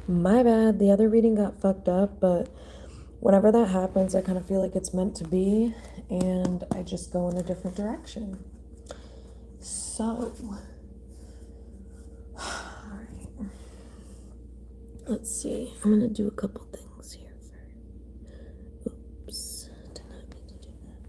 My bad. The other reading got fucked up, but whenever that happens, I kind of feel like it's meant to be, and I just go in a different direction. So, alright. Let's see. I'm gonna do a couple things here first. Oops. Did not mean to do that.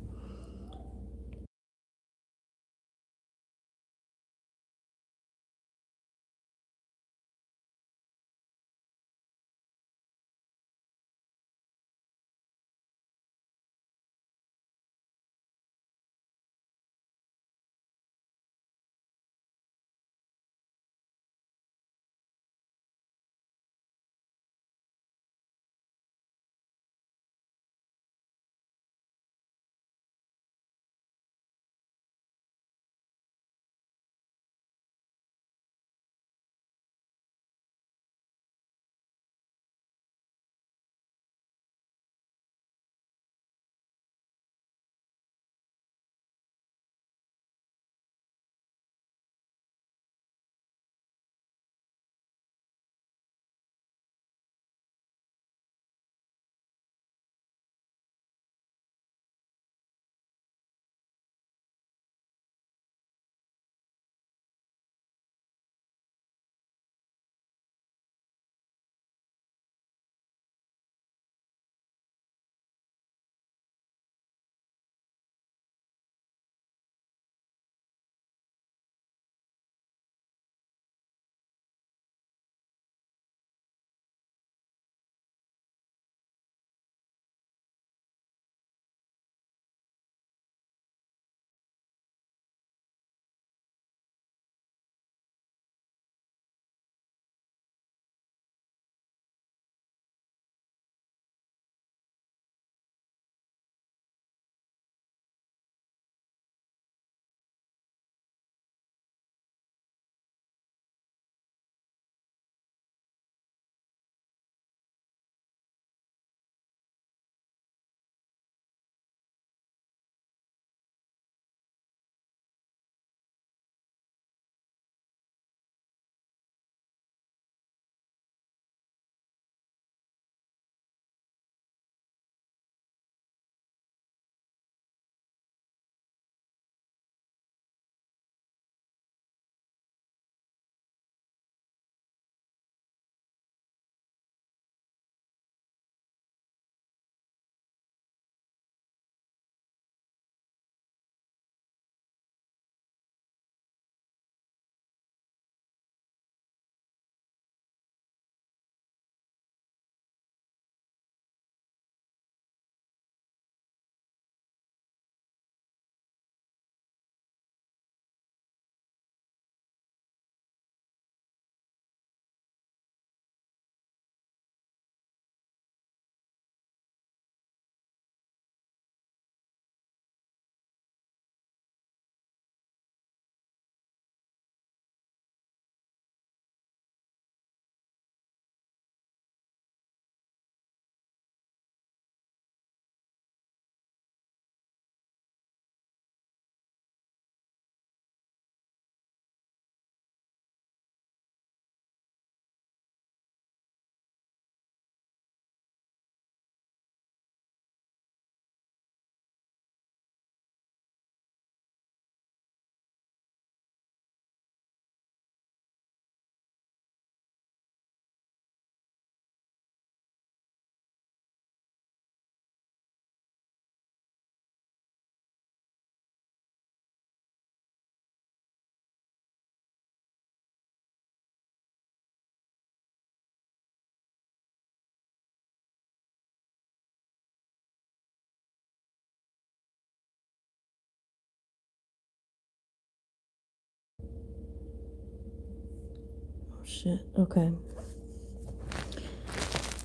Oh shit. Okay.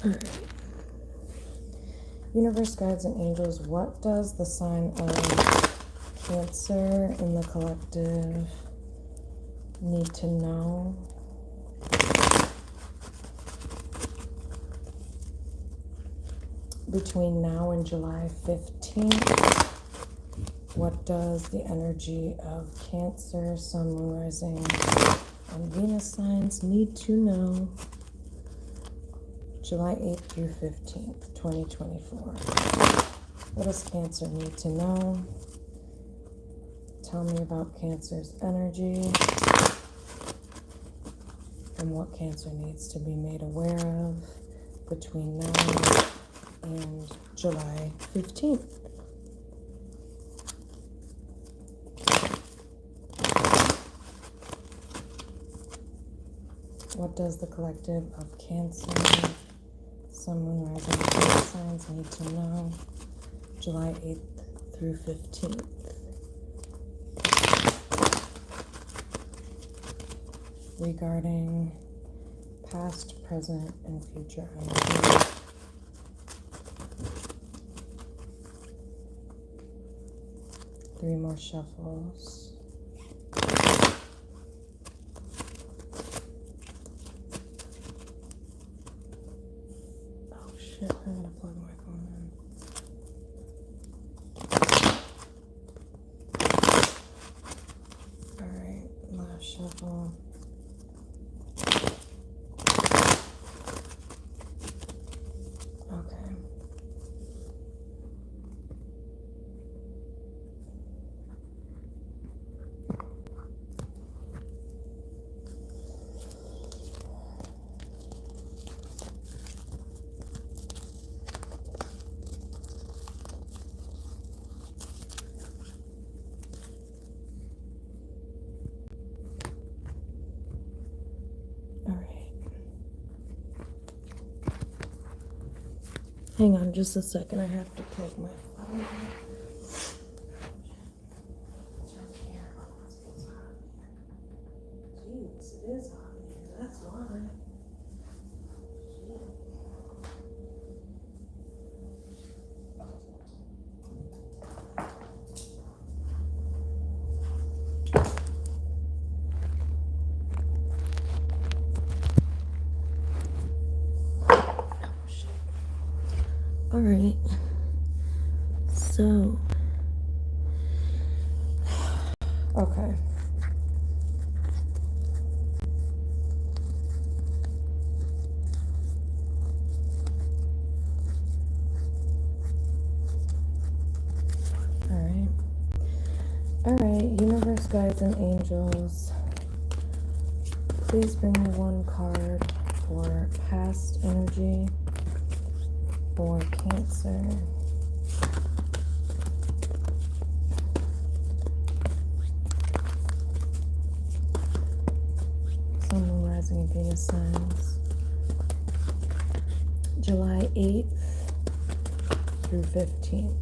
Alright. Universe, guides, and angels, what does the sign of Cancer in the collective need to know between now and July 15th? What does the energy of Cancer, Sun, Moon, Rising, and Venus signs need to know July 8th through 15th, 2024. What does Cancer need to know? Tell me about Cancer's energy and what Cancer needs to be made aware of between now and July 15th. What does the collective of Cancer, Sun, Moon, Rising, and Venus signs need to know July 8th through 15th? Regarding past, present, and future energy. Three more shuffles. Oh shit, I'm gonna plug my phone in. Alright, last shuffle. Okay. Hang on just a second, I have to plug my phone. Jeez, it is hot in here, that's why. All right, so, okay. All right, universe, guides, and angels, please bring me one card for past energy for Cancer. Sun, Moon, Rising, and Venus signs. July 8th through 15th.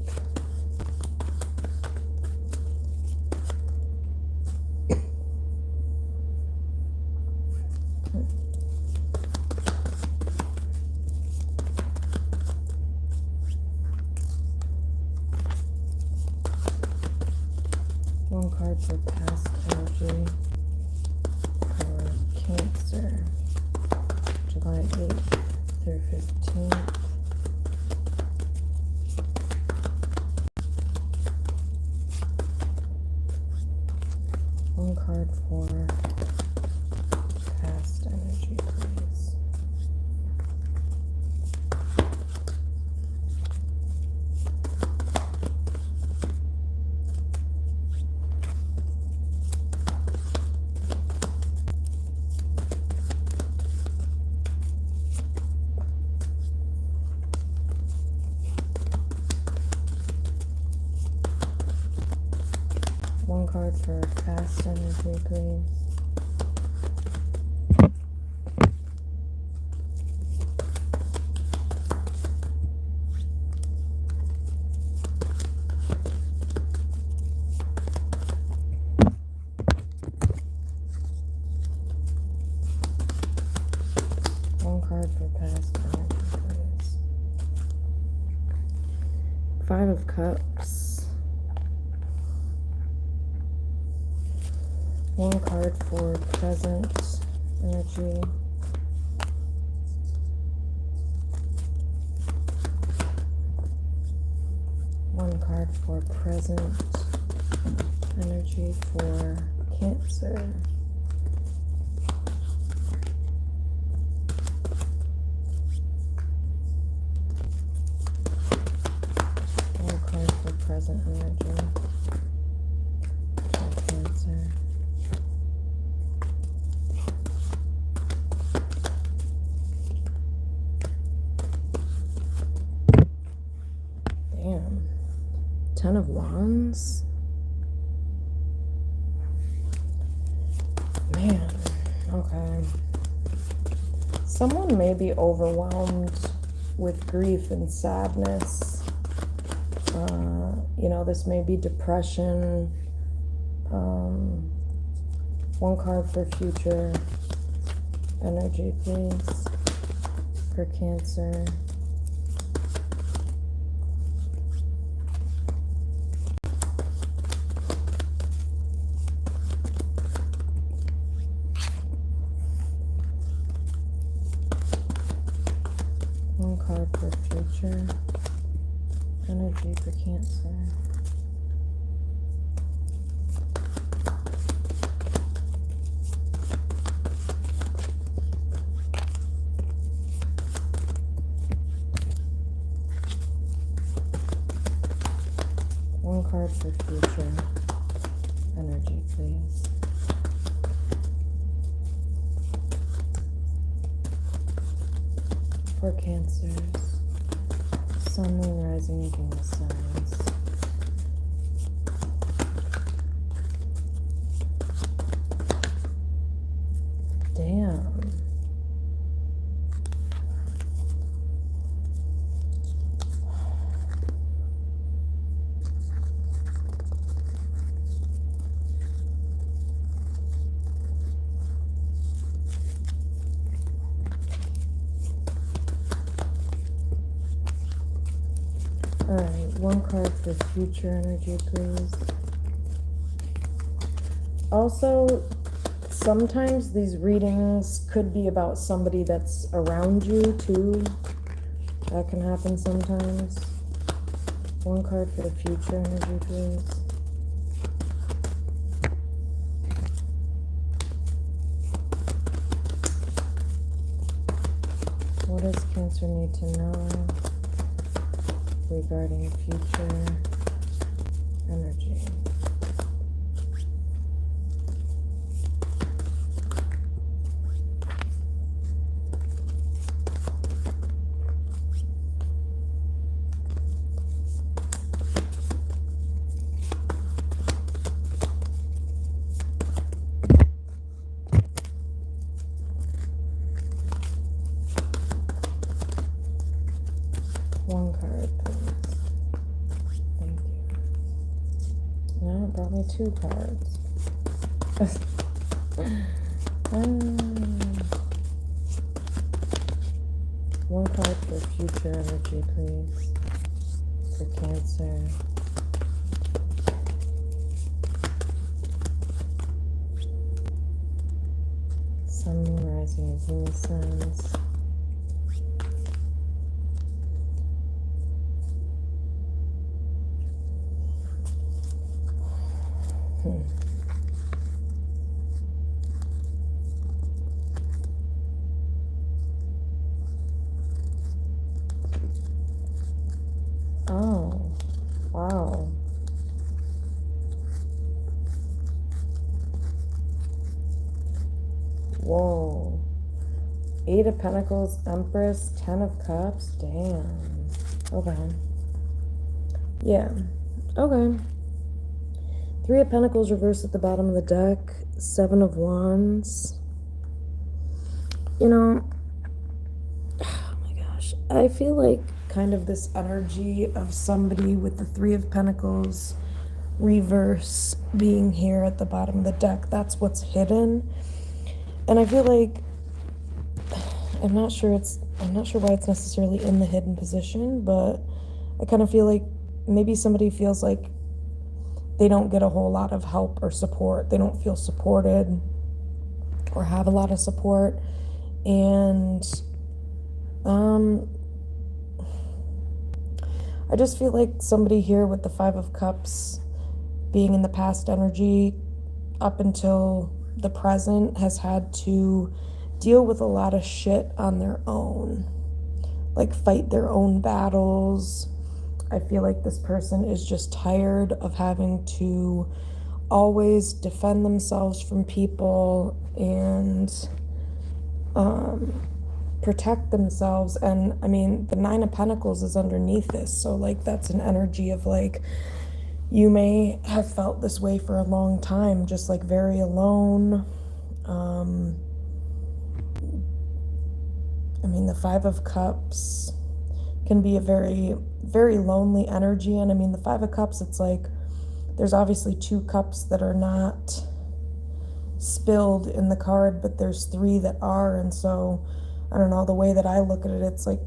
One card for past energy for Cancer, July 8th through 15th. One card for past energy, please. One card for past energy, please. One card for past energy, please. Five of Cups. One card for present energy. One card for present energy for Cancer. present energy for Cancer. Damn. 10 of Wands. Man, okay. Someone may be overwhelmed with grief and sadness. This may be depression. One card for future energy, please, for Cancer. One card for future energy for Cancer. One card for future energy, please. For Cancers, Sun, Moon, Rising, and Venus signs. Damn. Alright, one card for future energy, please. Also, sometimes these readings could be about somebody that's around you, too. That can happen sometimes. One card for the future energy, please. What does Cancer need to know regarding future energy? One card, please. Thank you. Now it brought me two cards. One card for future energy, please. For Cancer. Sun, Moon, Rising, and Venus signs. Oh, wow. Whoa. 8 of Pentacles, Empress, 10 of Cups. Damn. Okay. Yeah. Okay. 3 of Pentacles reversed at the bottom of the deck. 7 of Wands. Oh my gosh. I feel like kind of this energy of somebody with the 3 of Pentacles reverse being here at the bottom of the deck. That's what's hidden. And I feel like I'm not sure why it's necessarily in the hidden position, but I kind of feel like maybe somebody feels like they don't get a whole lot of help or support. They don't feel supported or have a lot of support. And I just feel like somebody here with the 5 of Cups being in the past energy up until the present has had to deal with a lot of shit on their own. Like fight their own battles, I feel like this person is just tired of having to always defend themselves from people and protect themselves. And I mean, the Nine of Pentacles is underneath this, so like that's an energy of like, you may have felt this way for a long time, just like very alone. I mean, the Five of Cups can be a very, very lonely energy. And I mean, the Five of Cups, it's like there's obviously two cups that are not spilled in the card, but there's three that are. And so I don't know, the way that I look at it, it's like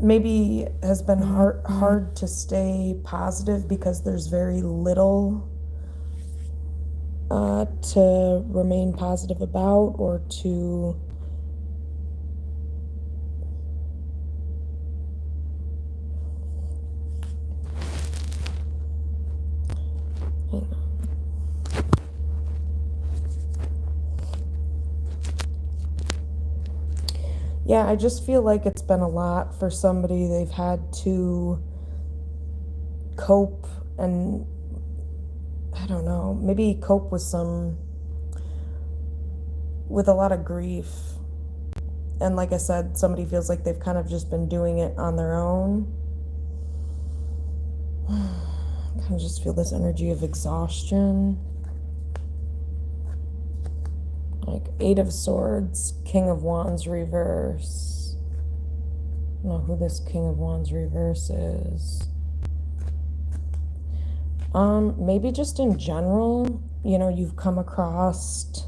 maybe has been hard to stay positive because there's very little to remain positive about, or to hang on. Yeah, I just feel like it's been a lot for somebody. They've had to cope, and I don't know, maybe cope with a lot of grief. And like I said, somebody feels like they've kind of just been doing it on their own. I kind of just feel this energy of exhaustion. Like Eight of Swords, King of Wands reverse. I don't know who this King of Wands reverse is. Maybe just in general, you know, you've come across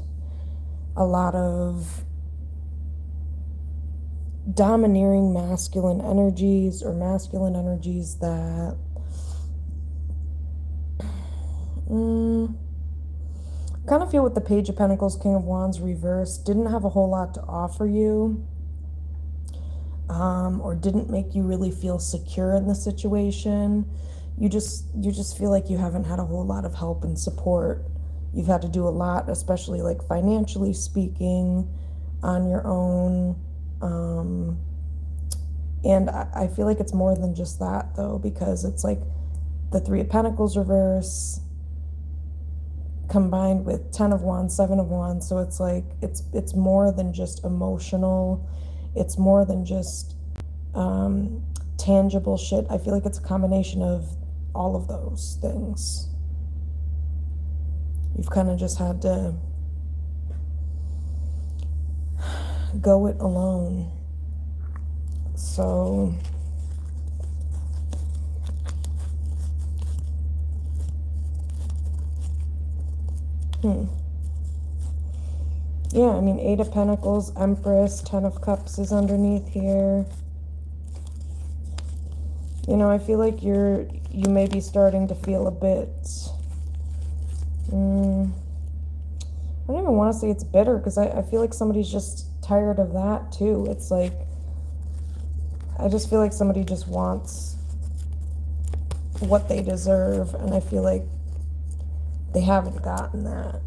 a lot of domineering masculine energies, or masculine energies that kind of feel with the Page of Pentacles, King of Wands reverse, didn't have a whole lot to offer you, or didn't make you really feel secure in the situation. You just feel like you haven't had a whole lot of help and support. You've had to do a lot, especially like financially speaking, on your own. And I feel like it's more than just that, though, because it's like the Three of Pentacles reverse combined with 10 of Wands, 7 of Wands. So it's like it's more than just emotional. It's more than just tangible shit. I feel like it's a combination of all of those things. You've kind of just had to go it alone. So yeah, I mean, Eight of Pentacles, Empress, 10 of Cups is underneath here. You know, I feel like you may be starting to feel a bit, I don't even want to say it's bitter, because I feel like somebody's just tired of that too. It's like, I just feel like somebody just wants what they deserve, and I feel like they haven't gotten that,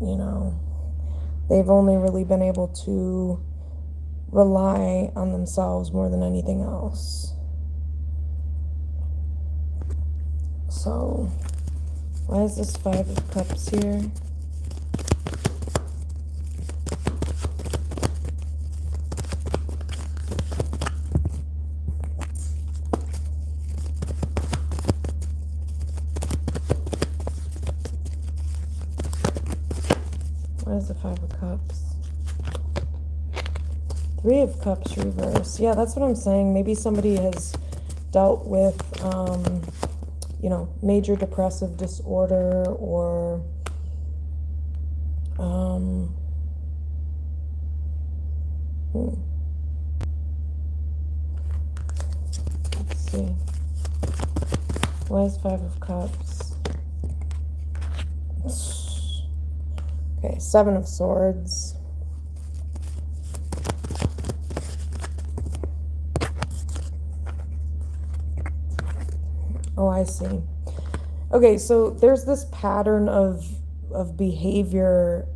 you know. They've only really been able to rely on themselves more than anything else. So, why is this Five of Cups here? Why is the Five of Cups? Three of Cups reverse. Yeah, that's what I'm saying. Maybe somebody has dealt with, you know, major depressive disorder, or let's see. Why is Five of Cups? Okay, Seven of Swords. Oh, I see. Okay, so there's this pattern of behavior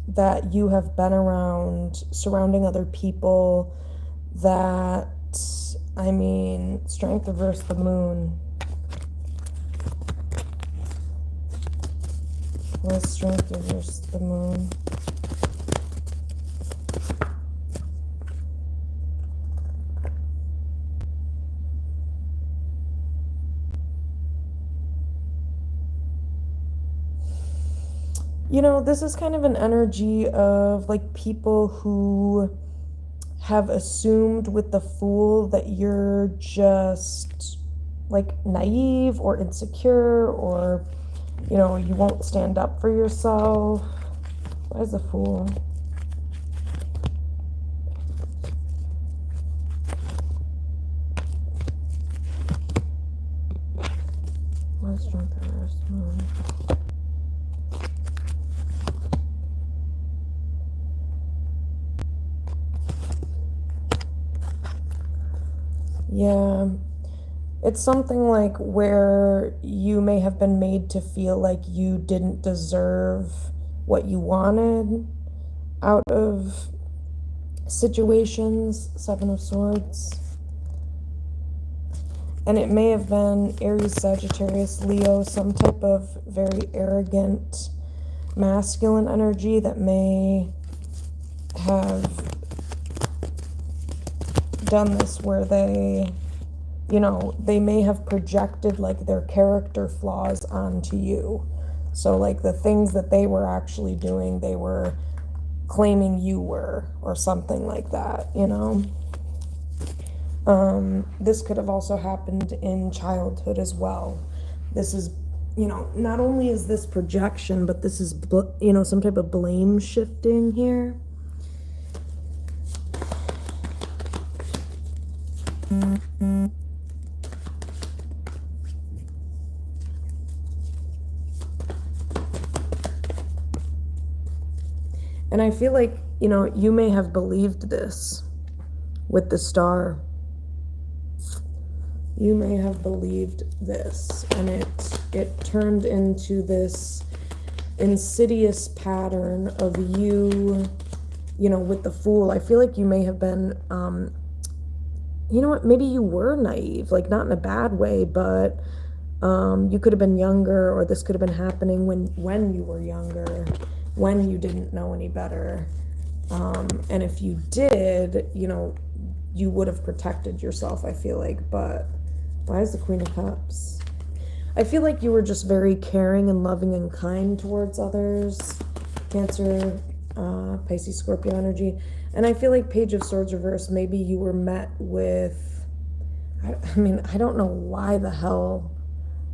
that you have been around, surrounding other people, that I mean, Strength reverse the Moon. Where's Strength reverse the Moon? You know, this is kind of an energy of like people who have assumed with the Fool that you're just like naive or insecure, or you know, you won't stand up for yourself. Why is the Fool? Why is Strength reverse Moon? Yeah, it's something like where you may have been made to feel like you didn't deserve what you wanted out of situations. Seven of Swords. And it may have been Aries, Sagittarius, Leo, some type of very arrogant masculine energy that may have done this, where they, you know, they may have projected like their character flaws onto you. So like the things that they were actually doing, they were claiming you were, or something like that, you know. This could have also happened in childhood as well. This is, you know, not only is this projection, but this is, you know, some type of blame shifting here. And I feel like, you know, you may have believed this with the Star. You may have believed this, and it turned into this insidious pattern of you, you know, with the Fool. I feel like you may have been, you know what, maybe you were naive, like not in a bad way, but you could have been younger, or this could have been happening when you were younger, when you didn't know any better. And if you did, you know, you would have protected yourself, I feel like. But why is the Queen of Cups? I feel like you were just very caring and loving and kind towards others. Cancer, Pisces, Scorpio energy. And I feel like Page of Swords reverse, maybe you were met with, I mean, I don't know why the hell.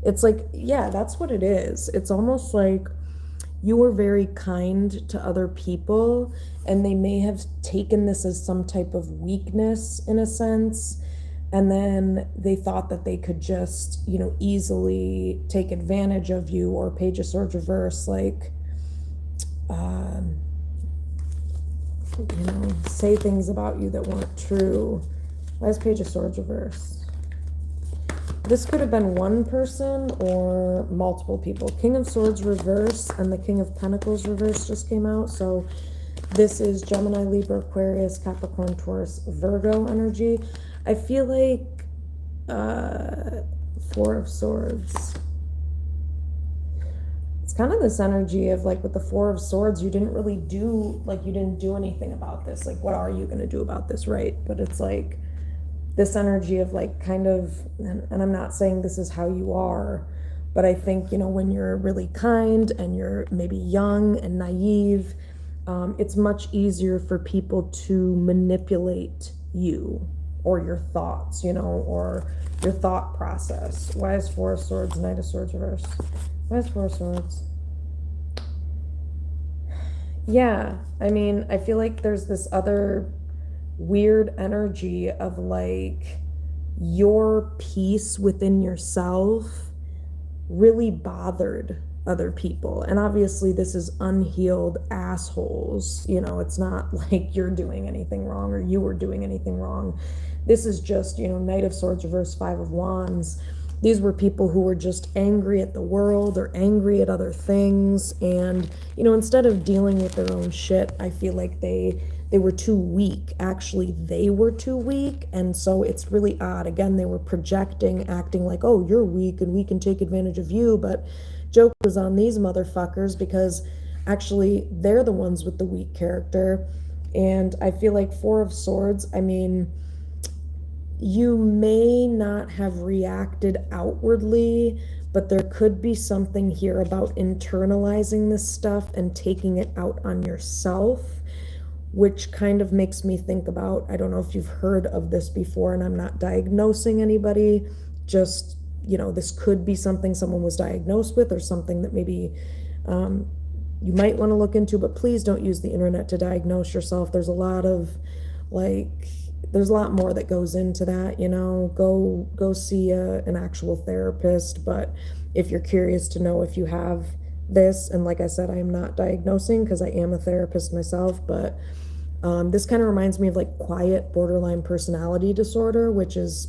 It's like, yeah, that's what it is. It's almost like you were very kind to other people, and they may have taken this as some type of weakness in a sense. And then they thought that they could just, you know, easily take advantage of you. Or Page of Swords reverse, like, you know, say things about you that weren't true. Why is Page of Swords reverse? This could have been one person or multiple people. King of Swords reverse and the King of Pentacles reverse just came out. So this is Gemini, Libra, Aquarius, Capricorn, Taurus, Virgo energy. I feel like Four of Swords. It's kind of this energy of like with the Four of Swords, you didn't really do, like you didn't do anything about this. Like, what are you going to do about this, right? But it's like this energy of like kind of, and I'm not saying this is how you are, but I think, you know, when you're really kind and you're maybe young and naive, it's much easier for people to manipulate you or your thoughts, you know, or your thought process. Why is Four of Swords, Knight of Swords reverse? Why is Four of Swords? Yeah, I mean, I feel like there's this other weird energy of like your peace within yourself really bothered other people. And obviously this is unhealed assholes, you know, it's not like you're doing anything wrong or you were doing anything wrong. This is just, you know, Knight of Swords reverse, Five of Wands. these were people who were just angry at the world or angry at other things. And, instead of dealing with their own shit, I feel like they were too weak. Actually, they were too weak. And so it's really odd. Again, they were projecting, acting like, oh, you're weak and we can take advantage of you. But joke was on these motherfuckers because actually they're the ones with the weak character. And I feel like Four of Swords, I mean, you may not have reacted outwardly, but there could be something here about internalizing this stuff and taking it out on yourself, which kind of makes me think about, I don't know if you've heard of this before, and I'm not diagnosing anybody, just, this could be something someone was diagnosed with or something that maybe you might want to look into, but please don't use the internet to diagnose yourself. There's a lot more that goes into that, go see an actual therapist. But if you're curious to know if you have this, and like I said, I am not diagnosing because I am a therapist myself, but this kind of reminds me of like quiet borderline personality disorder, which is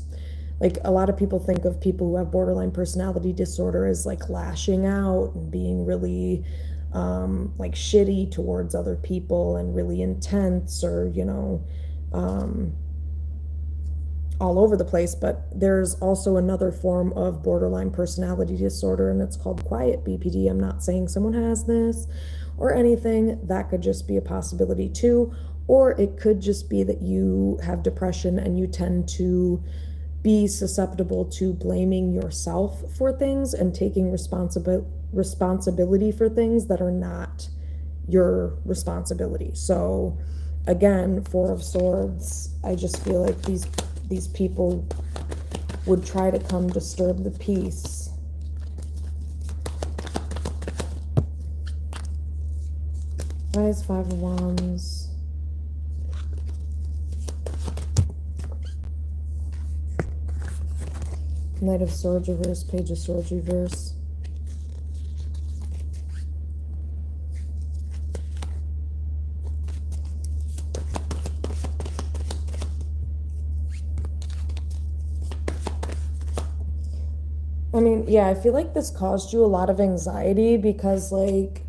like a lot of people think of people who have borderline personality disorder as like lashing out and being really like shitty towards other people and really intense, or all over the place. But there's also another form of borderline personality disorder, and it's called quiet BPD. I'm not saying someone has this or anything. That could just be a possibility too. Or it could just be that you have depression and you tend to be susceptible to blaming yourself for things and taking responsibility for things that are not your responsibility. So again, Four of Swords, I just feel like these people would try to come disturb the peace. Why is Five of Wands? Knight of Swords reverse, Page of Swords reverse. I mean, yeah, I feel like this caused you a lot of anxiety because, like,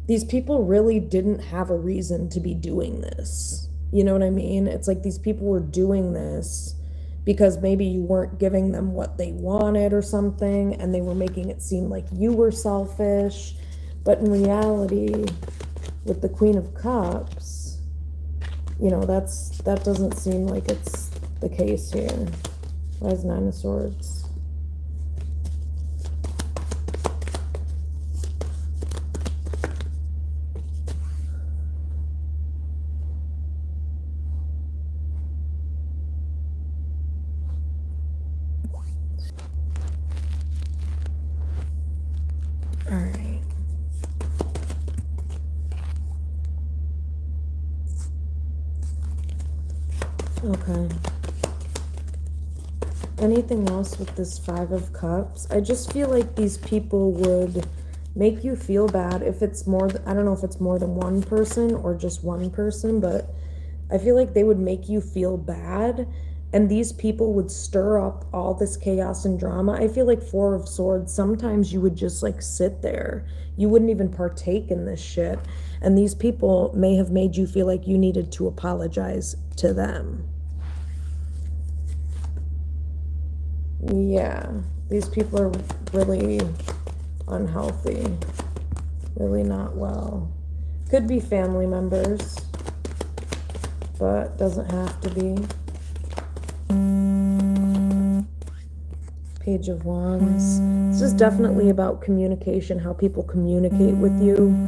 these people really didn't have a reason to be doing this. You know what I mean? It's like these people were doing this because maybe you weren't giving them what they wanted or something, and they were making it seem like you were selfish. But in reality, with the Queen of Cups, that doesn't seem like it's the case here. Why is Nine of Swords? All right. Okay. Anything else with this Five of Cups? I just feel like these people would make you feel bad if it's more, I don't know if it's more than one person or just one person, but I feel like they would make you feel bad, and these people would stir up all this chaos and drama. I feel like Four of Swords, sometimes you would just like sit there. You wouldn't even partake in this shit. And these people may have made you feel like you needed to apologize to them. Yeah, these people are really unhealthy, really not well. Could be family members, but doesn't have to be. Page of Wands. This is definitely about communication, how people communicate with you.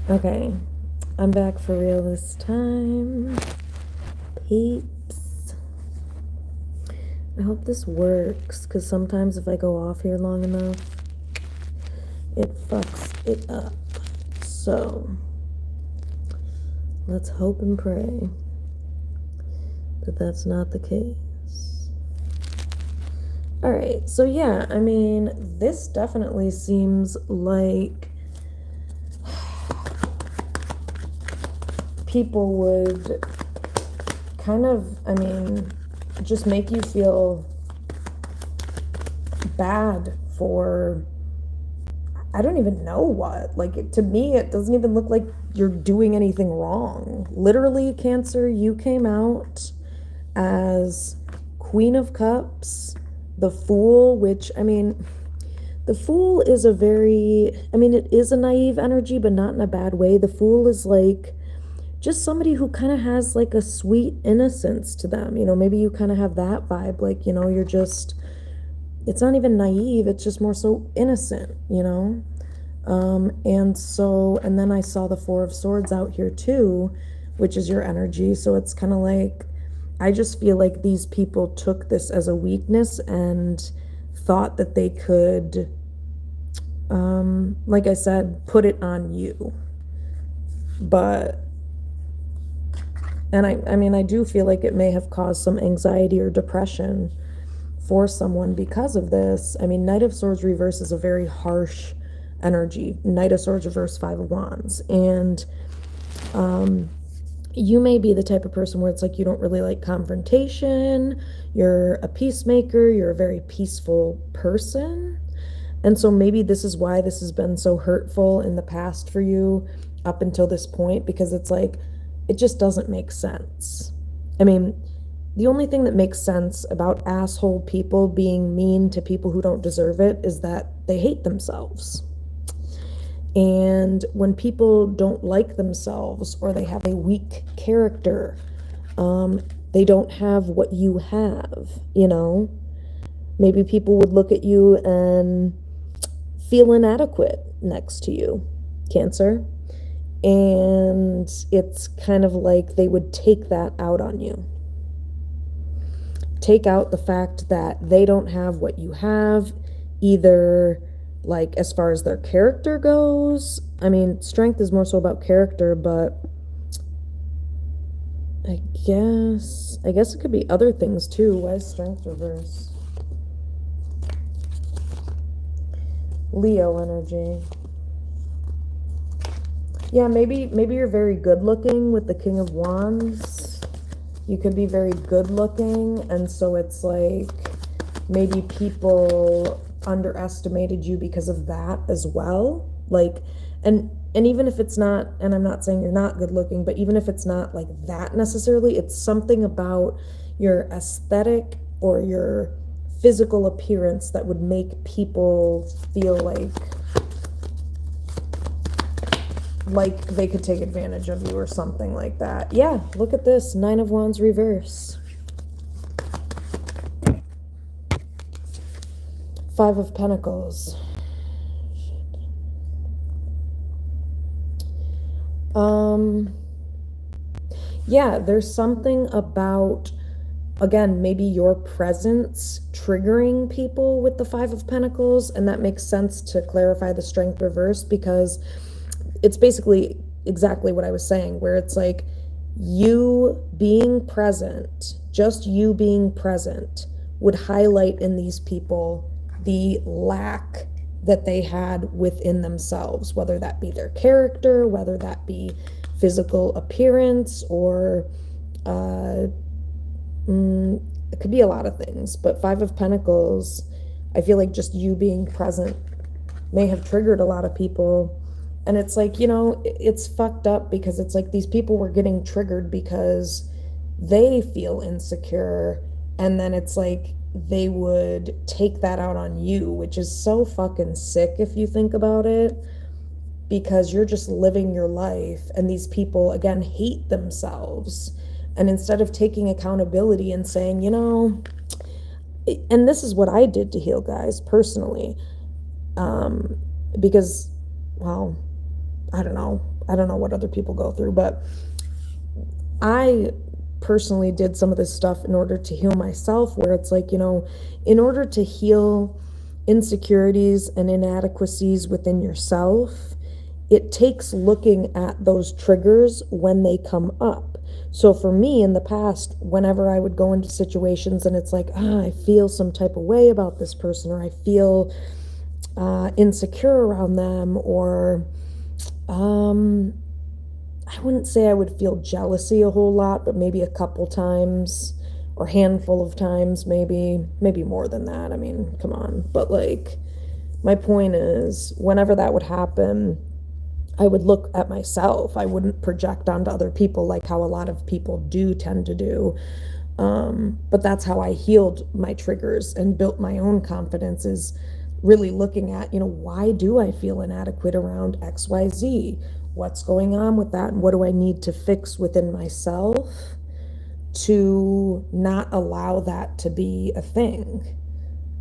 Okay, I'm back for real this time. Peeps. I hope this works, because sometimes if I go off here long enough, it fucks it up. So, let's hope and pray that that's not the case. All right, so yeah, I mean, this definitely seems like people would kind of, I mean, just make you feel bad for, I don't even know what. Like, to me, it doesn't even look like you're doing anything wrong. Literally, Cancer, you came out as Queen of Cups, the Fool, which, I mean, the Fool is a very, I mean, it is a naive energy, but not in a bad way. The Fool is like just somebody who kind of has like a sweet innocence to them. You know, maybe you kind of have that vibe. Like, you know, you're just, it's not even naive, it's just more so innocent, you know? And then I saw the Four of Swords out here too, which is your energy. So it's kind of like, I just feel like these people took this as a weakness and thought that they could, like I said, put it on you. But, and I mean, I do feel like it may have caused some anxiety or depression for someone because of this. I mean, Knight of Swords reverse is a very harsh energy. Knight of Swords reverse, Five of Wands. And you may be the type of person where it's like you don't really like confrontation, you're a peacemaker, you're a very peaceful person. And so maybe this is why this has been so hurtful in the past for you up until this point, because it's like, it just doesn't make sense. I mean, the only thing that makes sense about asshole people being mean to people who don't deserve it is that they hate themselves. And when people don't like themselves or they have a weak character, they don't have what you have, you know? Maybe people would look at you and feel inadequate next to you, Cancer. And it's kind of like they would take that out on you. Take out the fact that they don't have what you have, either like as far as their character goes. I mean, strength is more so about character, but I guess it could be other things too. Why is strength reverse? Leo energy. Yeah, maybe you're very good looking with the King of Wands. You could be very good looking, and so it's like maybe people underestimated you because of that as well. Like, and even if it's not, and I'm not saying you're not good looking, but even if it's not like that necessarily, it's something about your aesthetic or your physical appearance that would make people feel like they could take advantage of you or something like that. Yeah, look at this, Nine of Wands reverse. Five of Pentacles. Yeah, there's something about, again, maybe your presence triggering people with the Five of Pentacles, and that makes sense to clarify the strength reverse, because it's basically exactly what I was saying, where it's like you being present, just you being present, would highlight in these people the lack that they had within themselves, whether that be their character, whether that be physical appearance, or it could be a lot of things. But Five of Pentacles, I feel like just you being present may have triggered a lot of people. And it's like, you know, it's fucked up, because it's like these people were getting triggered because they feel insecure, and then it's like they would take that out on you, which is so fucking sick if you think about it, because you're just living your life, and these people, again, hate themselves. And instead of taking accountability and saying, you know, and this is what I did to heal, guys, personally, because, well, I don't know what other people go through, but I personally did some of this stuff in order to heal myself, where it's like, you know, in order to heal insecurities and inadequacies within yourself, it takes looking at those triggers when they come up. So for me in the past, whenever I would go into situations and it's like, I feel some type of way about this person, or I feel insecure around them, or I wouldn't say I would feel jealousy a whole lot, but maybe a couple times or handful of times, maybe more than that. I mean, come on. But like, my point is, whenever that would happen, I would look at myself. I wouldn't project onto other people like how a lot of people do tend to do. But that's how I healed my triggers and built my own confidence, is really looking at, why do I feel inadequate around XYZ? What's going on with that? And what do I need to fix within myself to not allow that to be a thing?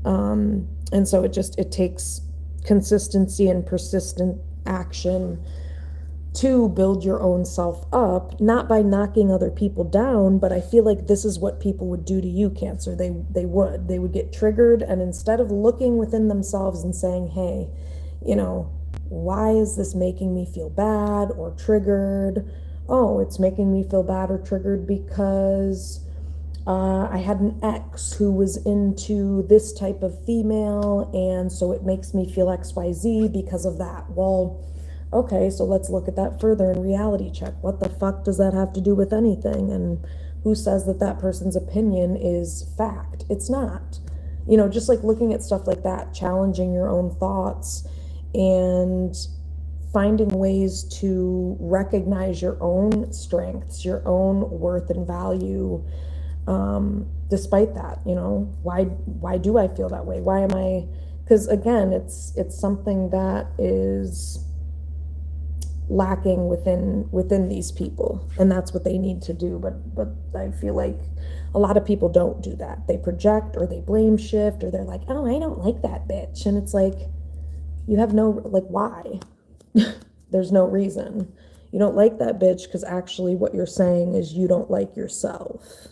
And so it takes consistency and persistent action to build your own self up, not by knocking other people down, but I feel like this is what people would do to you, Cancer. They would get triggered, and instead of looking within themselves and saying, hey, why is this making me feel bad or triggered? Oh, it's making me feel bad or triggered because I had an ex who was into this type of female, and so it makes me feel XYZ because of that. Well, okay, so let's look at that further and reality check. What the fuck does that have to do with anything? And who says that that person's opinion is fact? It's not. Just like looking at stuff like that, challenging your own thoughts and finding ways to recognize your own strengths, your own worth and value, despite that. Why do I feel that way? Why am I? Because again, it's something that is lacking within these people, and that's what they need to do. But I feel like a lot of people don't do that. They project, or they blame shift, or they're like, oh, I don't like that bitch. And it's like, you have no, like, why? There's no reason. You don't like that bitch because actually what you're saying is you don't like yourself.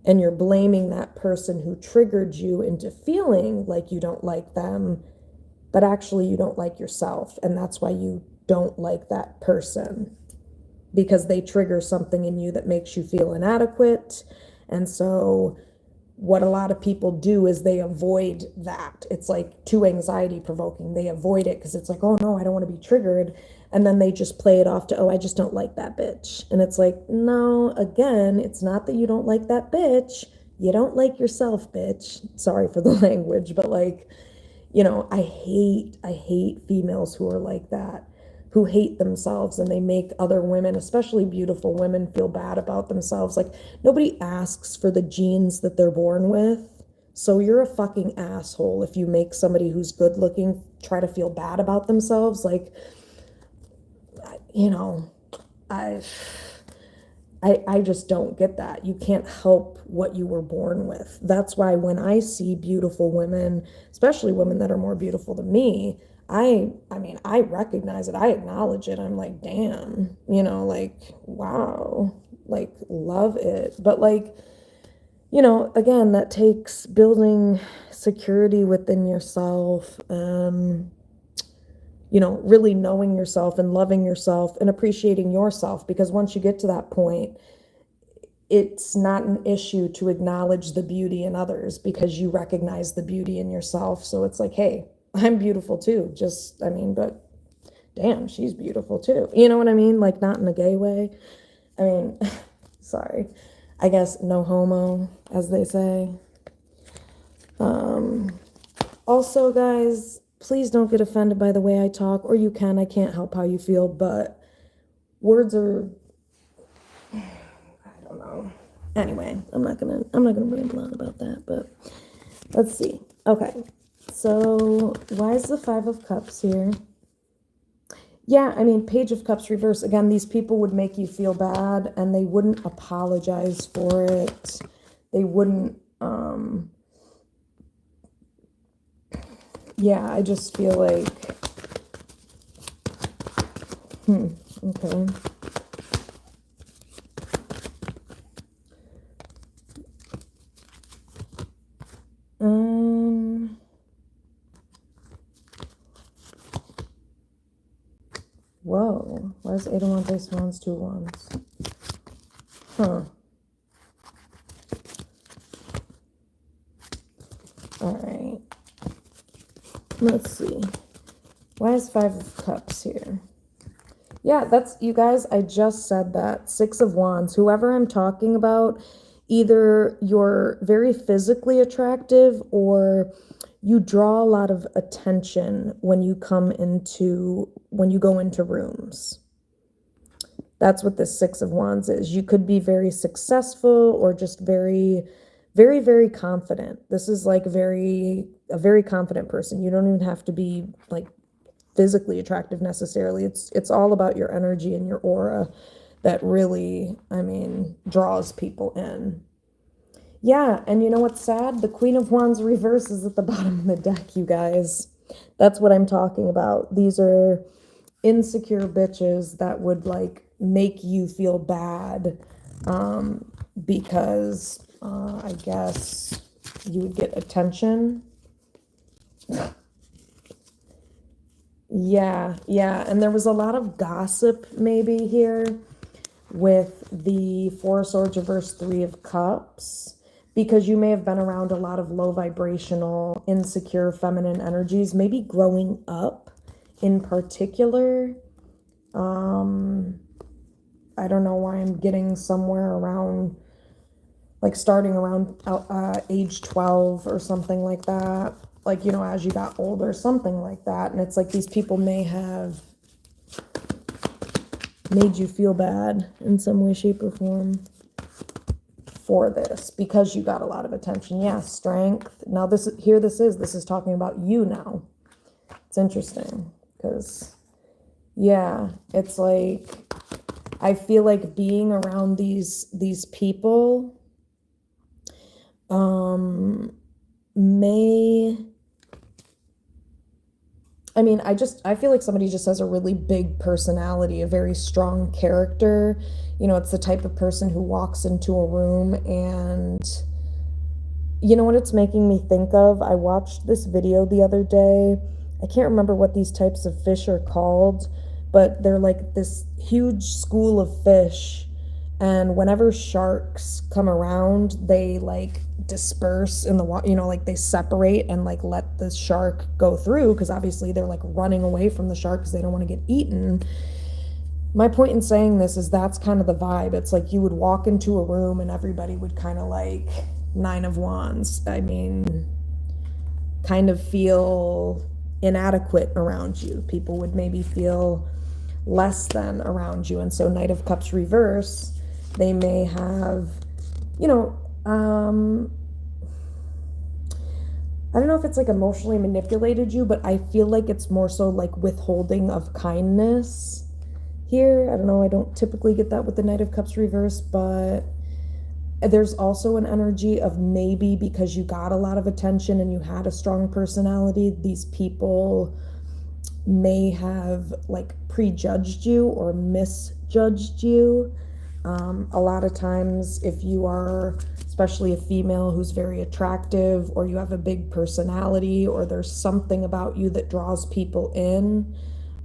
And you're blaming that person who triggered you into feeling like you don't like them, but actually you don't like yourself. And that's why you don't like that person, because they trigger something in you that makes you feel inadequate. And so what a lot of people do is they avoid that. It's like too anxiety provoking. They avoid it because it's like, oh no, I don't want to be triggered. And then they just play it off to, oh, I just don't like that bitch. And it's like, no, again, it's not that you don't like that bitch. You don't like yourself, bitch. Sorry for the language, but like, I hate females who are like that, who hate themselves, and they make other women, especially beautiful women, feel bad about themselves. Like, nobody asks for the genes that they're born with. So you're a fucking asshole if you make somebody who's good looking try to feel bad about themselves. Like, I I just don't get that. You can't help what you were born with. That's why when I see beautiful women, especially women that are more beautiful than me, I mean, I recognize it. I acknowledge it. I'm like, damn, like, wow, like, love it. But like, again, that takes building security within yourself, really knowing yourself and loving yourself and appreciating yourself. Because once you get to that point, it's not an issue to acknowledge the beauty in others because you recognize the beauty in yourself. So it's like, hey, I'm beautiful too. But damn, she's beautiful too. You know what I mean? Like, not in a gay way. I mean, sorry. I guess no homo, as they say. Also, guys, please don't get offended by the way I talk, or you can. I can't help how you feel, but words are, I don't know. Anyway, I'm not gonna ramble on about that, but let's see. Okay, so why is the Five of Cups here? Yeah, I mean, Page of Cups reverse. Again, these people would make you feel bad, and they wouldn't apologize for it. They wouldn't, yeah, I just feel like, okay. Why is 8 of Wands, Ace of Wands, 2 of Wands? Huh. All right. Let's see. Why is 5 of Cups here? Yeah, that's, you guys, I just said that. 6 of Wands. Whoever I'm talking about, either you're very physically attractive or you draw a lot of attention when you go into rooms. That's what this 6 of Wands is. You could be very successful or just very, very, very confident. This is like a very confident person. You don't even have to be like physically attractive necessarily. It's all about your energy and your aura that really, I mean, draws people in. Yeah, and you know what's sad? The Queen of Wands reverse is at the bottom of the deck, you guys. That's what I'm talking about. These are insecure bitches that would like make you feel bad because I guess you would get attention. Yeah, and there was a lot of gossip maybe here with the 4 of Swords reverse, 3 of Cups, because you may have been around a lot of low vibrational, insecure feminine energies, maybe growing up in particular. I don't know why I'm getting somewhere around, like starting around age 12 or something like that. Like, you know, as you got older, something like that. And it's like these people may have made you feel bad in some way, shape, or form for this because you got a lot of attention. Yeah, strength. Now this is talking about you now. It's interesting because, yeah, it's like I feel like being around these people I feel like somebody just has a really big personality, a very strong character. You know, it's the type of person who walks into a room and, you know what it's making me think of? I watched this video the other day. I can't remember what these types of fish are called, but they're like this huge school of fish. And whenever sharks come around, they like disperse in the water, you know, like they separate and like let the shark go through because obviously they're like running away from the shark because they don't want to get eaten. My point in saying this is that's kind of the vibe. It's like you would walk into a room and everybody would kind of like 9 of Wands. I mean, kind of feel inadequate around you. People would maybe feel less than around you. And so Knight of Cups reverse, they may have, you know, I don't know if it's like emotionally manipulated you, but I feel like it's more so like withholding of kindness here. I don't know. I don't typically get that with the Knight of Cups reverse, but there's also an energy of maybe because you got a lot of attention and you had a strong personality, these people may have like prejudged you or misjudged you. A lot of times if you are especially a female who's very attractive or you have a big personality or there's something about you that draws people in,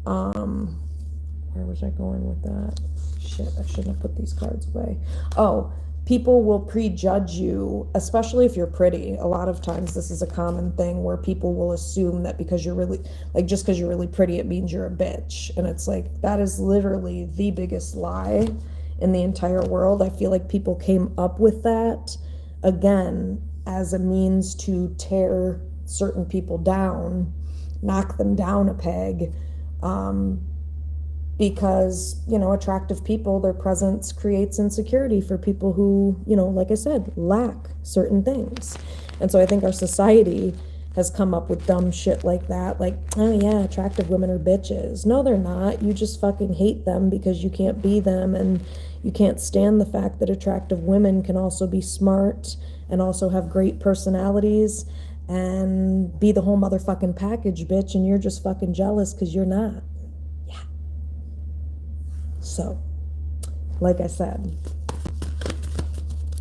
where was I going with that? Shit, I shouldn't have put these cards away. Oh, people will prejudge you, especially if you're pretty. A lot of times this is a common thing where people will assume that because you're really, like just because you're really pretty, it means you're a bitch. And it's like, that is literally the biggest lie in the entire world. I feel like people came up with that, again, as a means to tear certain people down, knock them down a peg, because, you know, attractive people, their presence creates insecurity for people who, you know, like I said, lack certain things. And so I think our society has come up with dumb shit like that, like, oh yeah, attractive women are bitches. No, they're not. You just fucking hate them because you can't be them, and you can't stand the fact that attractive women can also be smart and also have great personalities and be the whole motherfucking package, bitch, and you're just fucking jealous because you're not. Yeah. So, like I said,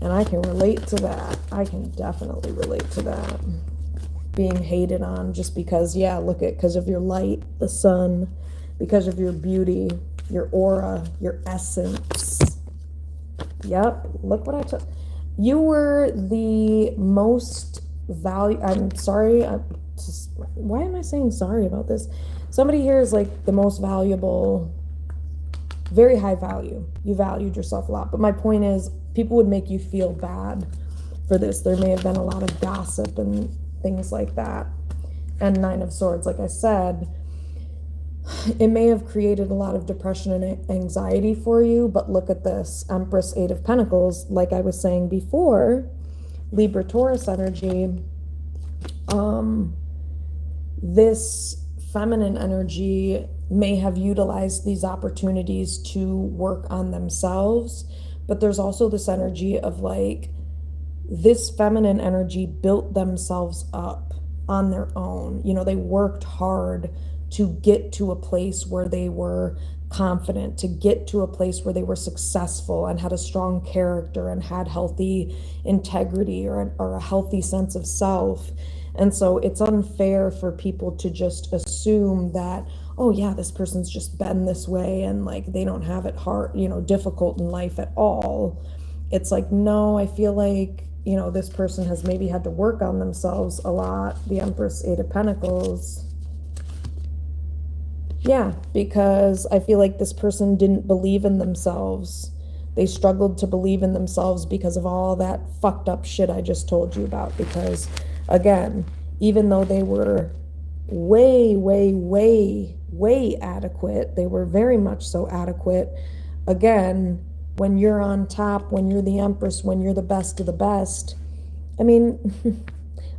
and I can relate to that. I can definitely relate to that. Being hated on just because, yeah, look at, because of your light, the sun, because of your beauty. your aura, your essence. Yep, look what I took. You were the most I'm sorry. Why am I saying sorry about this? Somebody here is like the most valuable, very high value. You valued yourself a lot. But my point is, people would make you feel bad for this. There may have been a lot of gossip and things like that. And Nine of Swords, like I said, it may have created a lot of depression and anxiety for you, but look at this. Empress, Eight of Pentacles, like I was saying before, Libra, Taurus energy, this feminine energy may have utilized these opportunities to work on themselves, but there's also this energy of like, this feminine energy built themselves up on their own. You know, they worked hard to get to a place where they were confident, to get to a place where they were successful and had a strong character and had healthy integrity or a healthy sense of self. And so it's unfair for people to just assume that, oh yeah, this person's just been this way and like they don't have it hard, you know, difficult in life at all. It's like, no, I feel like, you know, this person has maybe had to work on themselves a lot. The Empress, Eight of Pentacles. Yeah, because I feel like this person didn't believe in themselves. They struggled to believe in themselves because of all that fucked up shit I just told you about. Because, again, even though they were way, way, way, way adequate, they were very much so adequate, again, when you're on top, when you're the Empress, when you're the best of the best, I mean,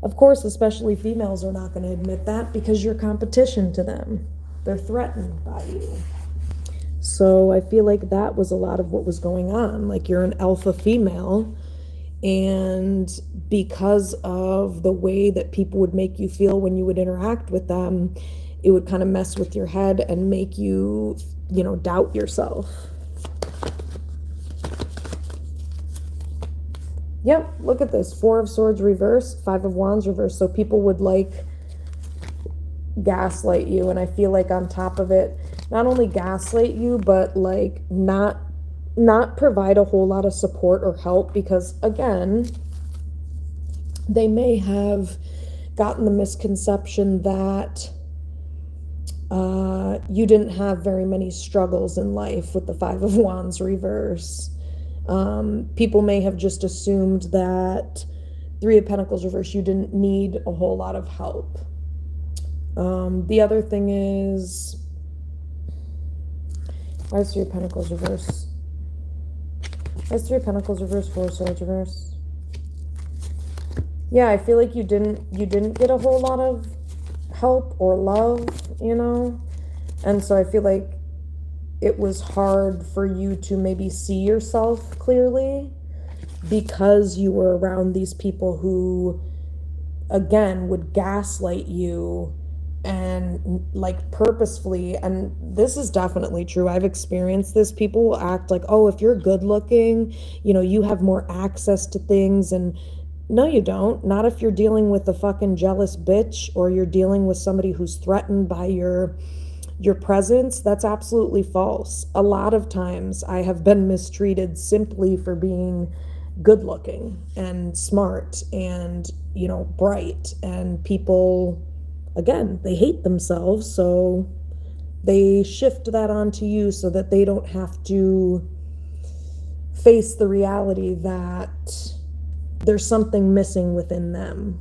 of course, especially females are not going to admit that because you're competition to them. They're threatened by you. So I feel like that was a lot of what was going on. Like, you're an alpha female, and because of the way that people would make you feel when you would interact with them, it would kind of mess with your head and make you, you know, doubt yourself. Yep, look at this. Four of Swords reverse, Five of Wands reverse. So people would like gaslight you, and I feel like on top of it, not only gaslight you, but like not provide a whole lot of support or help, because again, they may have gotten the misconception that you didn't have very many struggles in life with the Five of Wands reverse. People may have just assumed that Three of Pentacles reverse, you didn't need a whole lot of help. The other thing is, why is Three of Pentacles reverse? Why is Three of Pentacles reverse, Four of Swords reverse? Yeah, I feel like you didn't get a whole lot of help or love, you know? And so I feel like it was hard for you to maybe see yourself clearly because you were around these people who, again, would gaslight you and like purposefully, and this is definitely true. I've experienced this. People will act like, oh, if you're good looking, you know, you have more access to things, and no, you don't. Not if you're dealing with a fucking jealous bitch, or you're dealing with somebody who's threatened by your presence. That's absolutely false. A lot of times I have been mistreated simply for being good looking and smart and, you know, bright, and people, again, they hate themselves, so they shift that onto you so that they don't have to face the reality that there's something missing within them.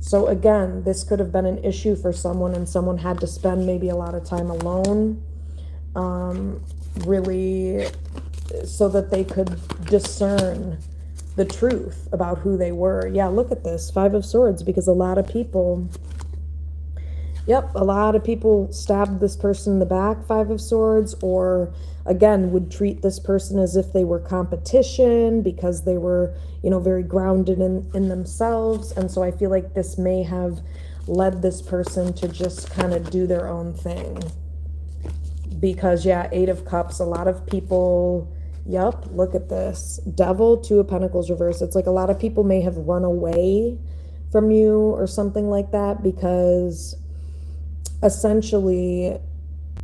So again, this could have been an issue for someone, and someone had to spend maybe a lot of time alone, really, so that they could discern the truth about who they were. Yeah, look at this, Five of Swords, because a lot of people, a lot of people stabbed this person in the back, Five of Swords, or again, would treat this person as if they were competition because they were, you know, very grounded in themselves. And so I feel like this may have led this person to just kind of do their own thing. Because, yeah, Eight of Cups, a lot of people, look at this. Devil, Two of Pentacles reverse. It's like a lot of people may have run away from you or something like that, because essentially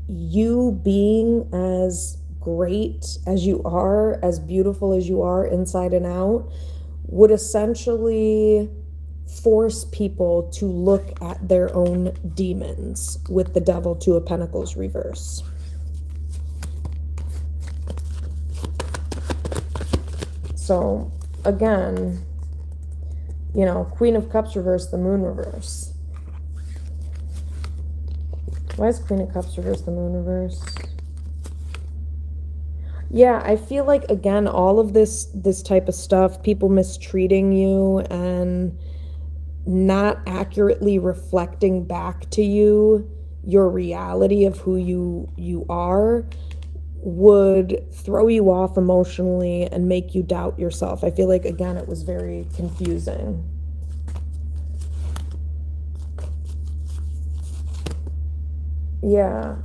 you being as great as you are, as beautiful as you are inside and out, would essentially force people to look at their own demons with the devil, two of pentacles reverse. So again, you know, Queen of Cups reverse, the moon reverse. Why is Queen of Cups reverse, the moon reverse? Yeah, I feel like, again, all of this type of stuff, people mistreating you and not accurately reflecting back to you your reality of who you are, would throw you off emotionally and make you doubt yourself. I feel like, again, it was very confusing. Yeah,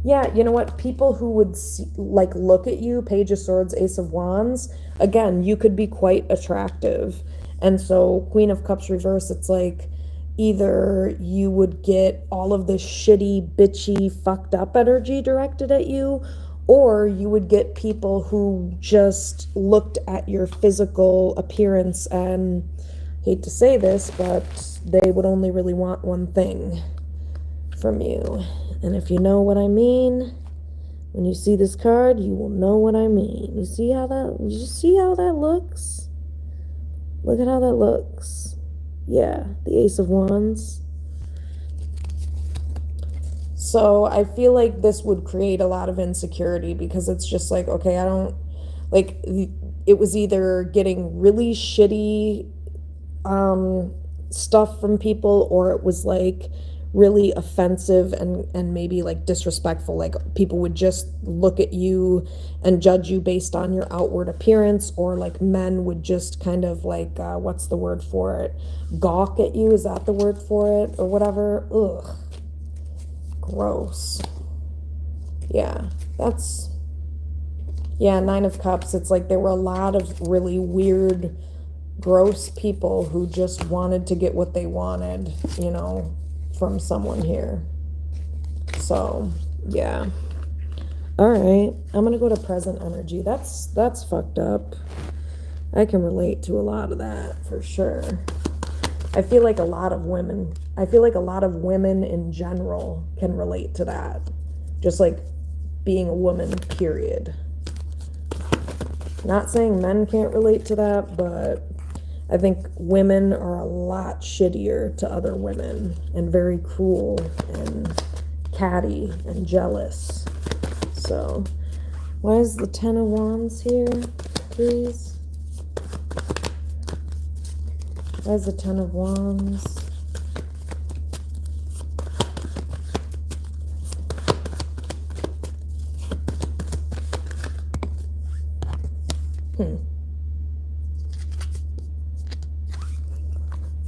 yeah, you know what? People who would see, like, look at you, Page of Swords, Ace of Wands, again, you could be quite attractive. And so, Queen of Cups reverse, it's like either you would get all of this shitty, bitchy, fucked up energy directed at you, or you would get people who just looked at your physical appearance and, hate to say this, but they would only really want one thing from you. And if you know what I mean, when you see this card, you will know what I mean. You see how that looks? Look at how that looks. Yeah, the Ace of Wands. So I feel like this would create a lot of insecurity, because it's just like, okay, I don't, like, it was either getting really shitty stuff from people, or it was like really offensive and maybe like disrespectful. Like, people would just look at you and judge you based on your outward appearance, or like men would just kind of like, what's the word for it, gawk at you, is that the word for it, or whatever. Ugh, gross. Yeah, that's, yeah, Nine of Cups. It's like there were a lot of really weird, gross people who just wanted to get what they wanted, you know, from someone here. So, yeah. All right, I'm gonna go to present energy. That's fucked up. I can relate to a lot of that for sure. I feel like a lot of women in general can relate to that. Just like being a woman, period. Not saying men can't relate to that, but I think women are a lot shittier to other women, and very cruel and catty and jealous. So, why is the Ten of Wands here, please? Why is the Ten of Wands?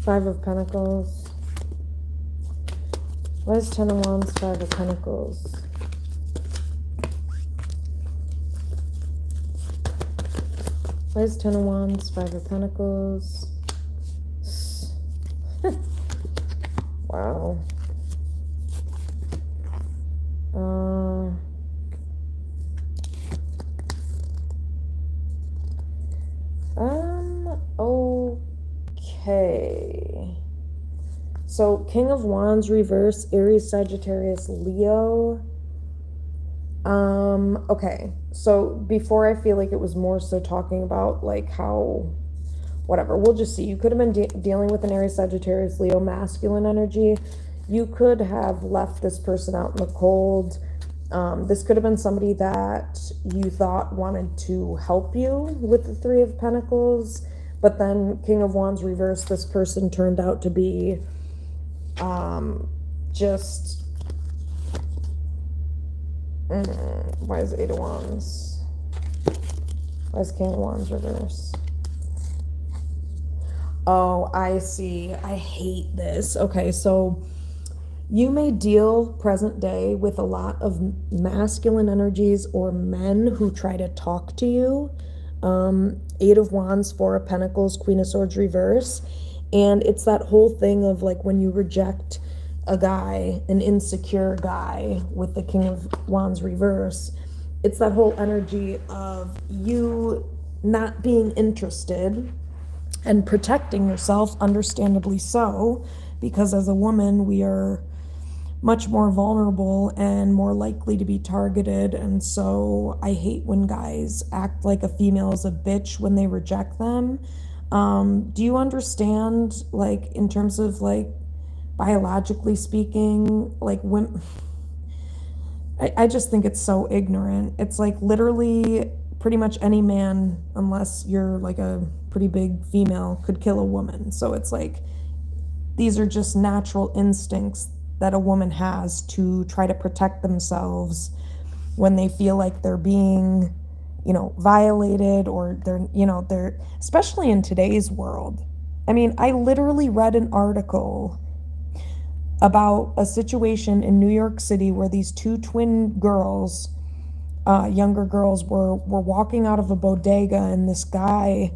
Five of Pentacles. Why is Ten of Wands, Five of Pentacles? Why is Ten of Wands, Five of Pentacles? Wow. Okay. So, King of Wands reverse, Aries, Sagittarius, Leo. Okay. So, before, I feel like it was more so talking about like how, whatever, we'll just see. You could have been dealing with an Aries, Sagittarius, Leo masculine energy. You could have left this person out in the cold. This could have been somebody that you thought wanted to help you with the Three of Pentacles, but then King of Wands reversed, this person turned out to be just, why is Eight of Wands? Why is King of Wands reverse? Oh, I see. I hate this. Okay, so you may deal present day with a lot of masculine energies or men who try to talk to you. Eight of Wands, Four of Pentacles, Queen of Swords reverse. And it's that whole thing of like when you reject a guy, an insecure guy with the King of Wands reverse, it's that whole energy of you not being interested and protecting yourself, understandably so, because as a woman, we are much more vulnerable and more likely to be targeted. And so I hate when guys act like a female is a bitch when they reject them. Do you understand, like, in terms of, like, biologically speaking, like, women, I just think it's so ignorant. It's like literally pretty much any man, unless you're like a pretty big female, could kill a woman. So it's like these are just natural instincts that a woman has to try to protect themselves when they feel like they're being, violated, or they're, especially in today's world. I mean, I literally read an article about a situation in New York City where these two twin girls, younger girls, were walking out of a bodega, and this guy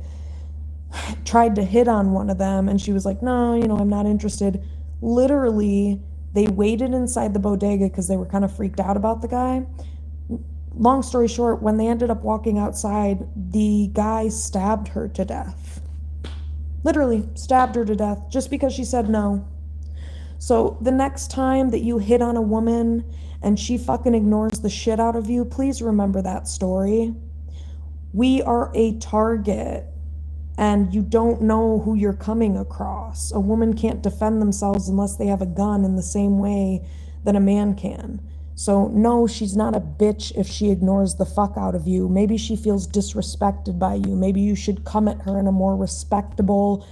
tried to hit on one of them, and she was like, no, I'm not interested. Literally, they waited inside the bodega because they were kind of freaked out about the guy. Long story short, when they ended up walking outside, the guy stabbed her to death. Literally stabbed her to death just because she said no. So the next time that you hit on a woman and she fucking ignores the shit out of you, please remember that story. We are a target, and you don't know who you're coming across. A woman can't defend themselves unless they have a gun in the same way that a man can. So no, she's not a bitch if she ignores the fuck out of you. Maybe she feels disrespected by you. Maybe you should come at her in a more respectful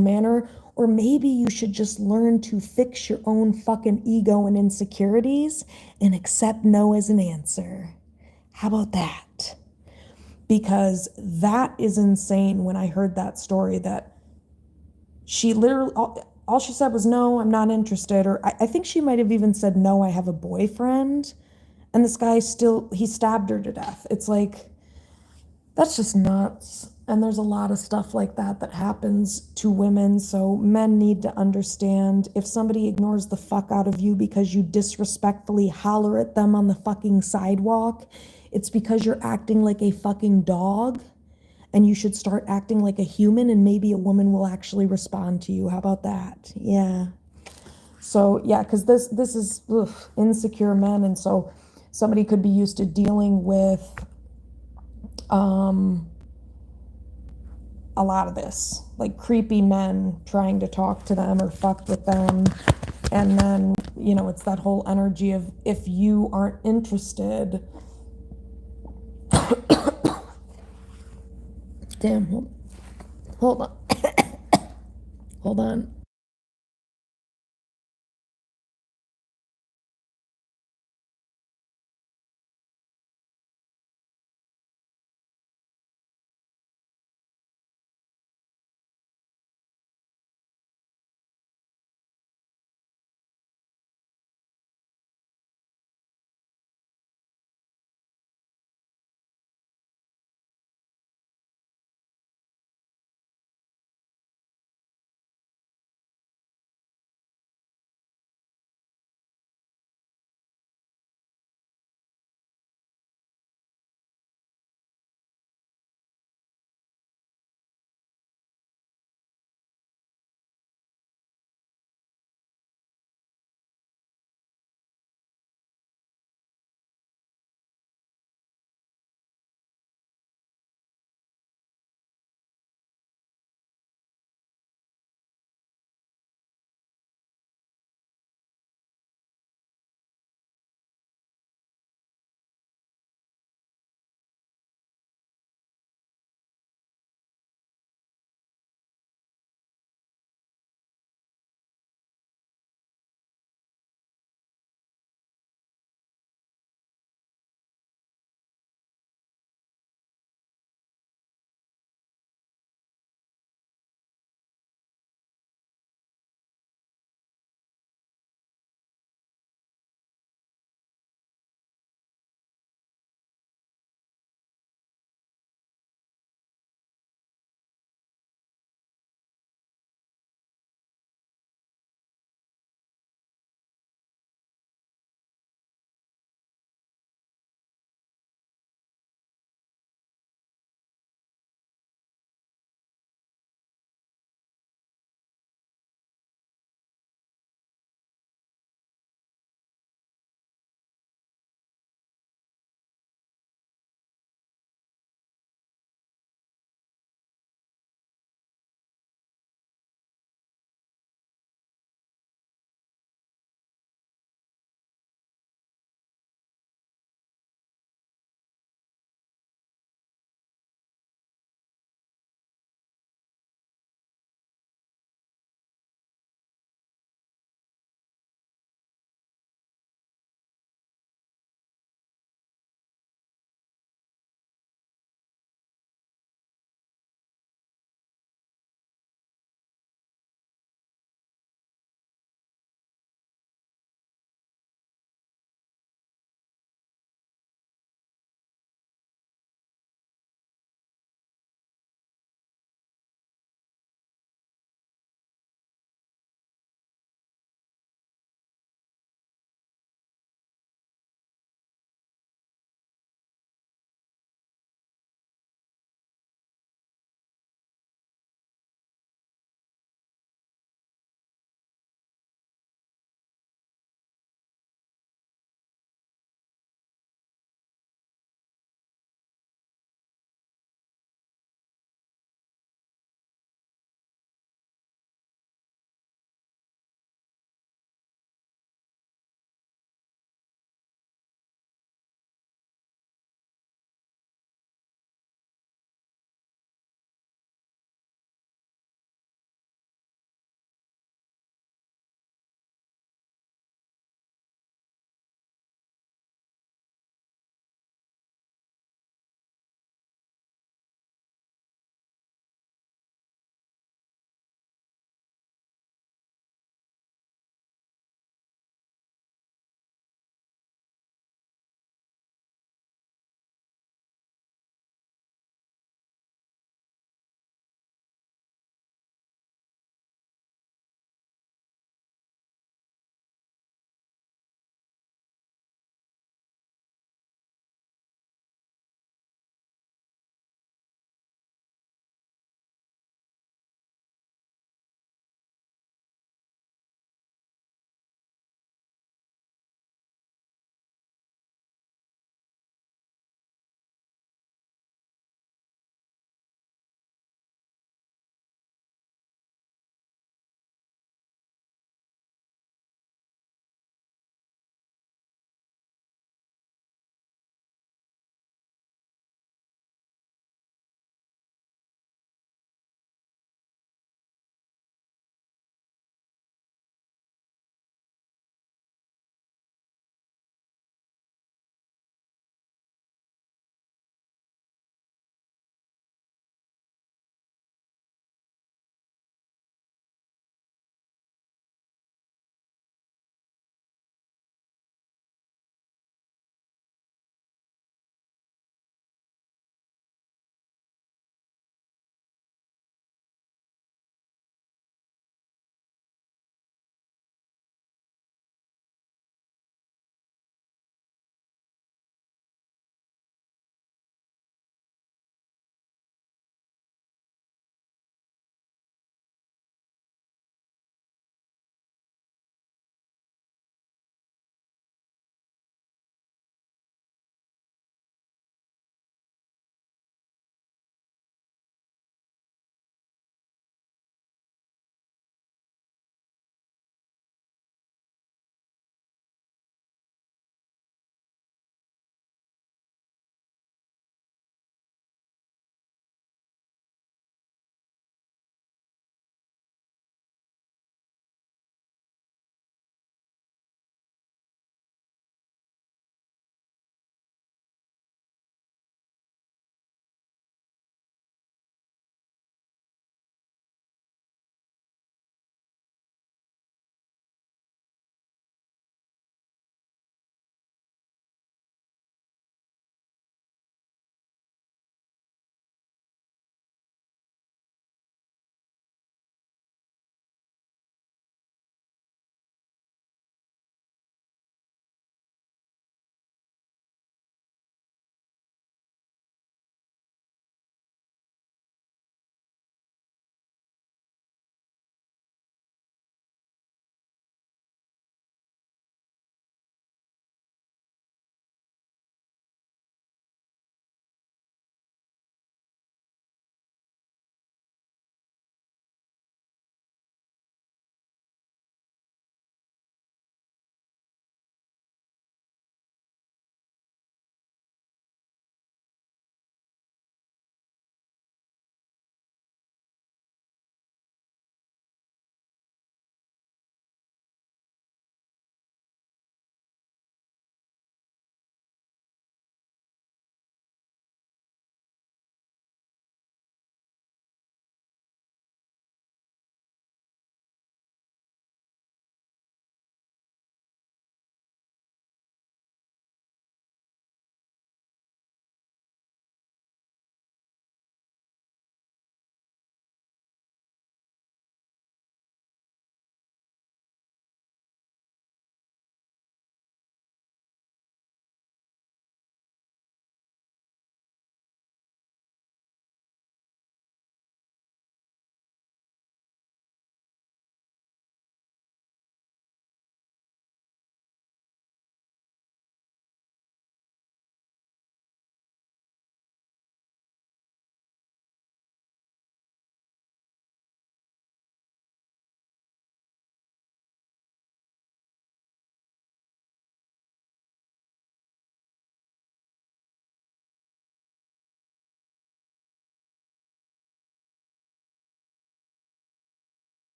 manner. Or maybe you should just learn to fix your own fucking ego and insecurities and accept no as an answer. How about that? Because that is insane. When I heard that story, that she literally, all she said was, no, I'm not interested. Or I think she might have even said, no, I have a boyfriend. And this guy he stabbed her to death. It's like, that's just nuts. And there's a lot of stuff like that happens to women. So men need to understand, if somebody ignores the fuck out of you because you disrespectfully holler at them on the fucking sidewalk, it's because you're acting like a fucking dog, and you should start acting like a human, and maybe a woman will actually respond to you. How about that? Yeah. So yeah, because this is insecure men. And so somebody could be used to dealing with a lot of this, like creepy men trying to talk to them or fuck with them. And then, it's that whole energy of, if you aren't interested, damn, hold on. Hold on.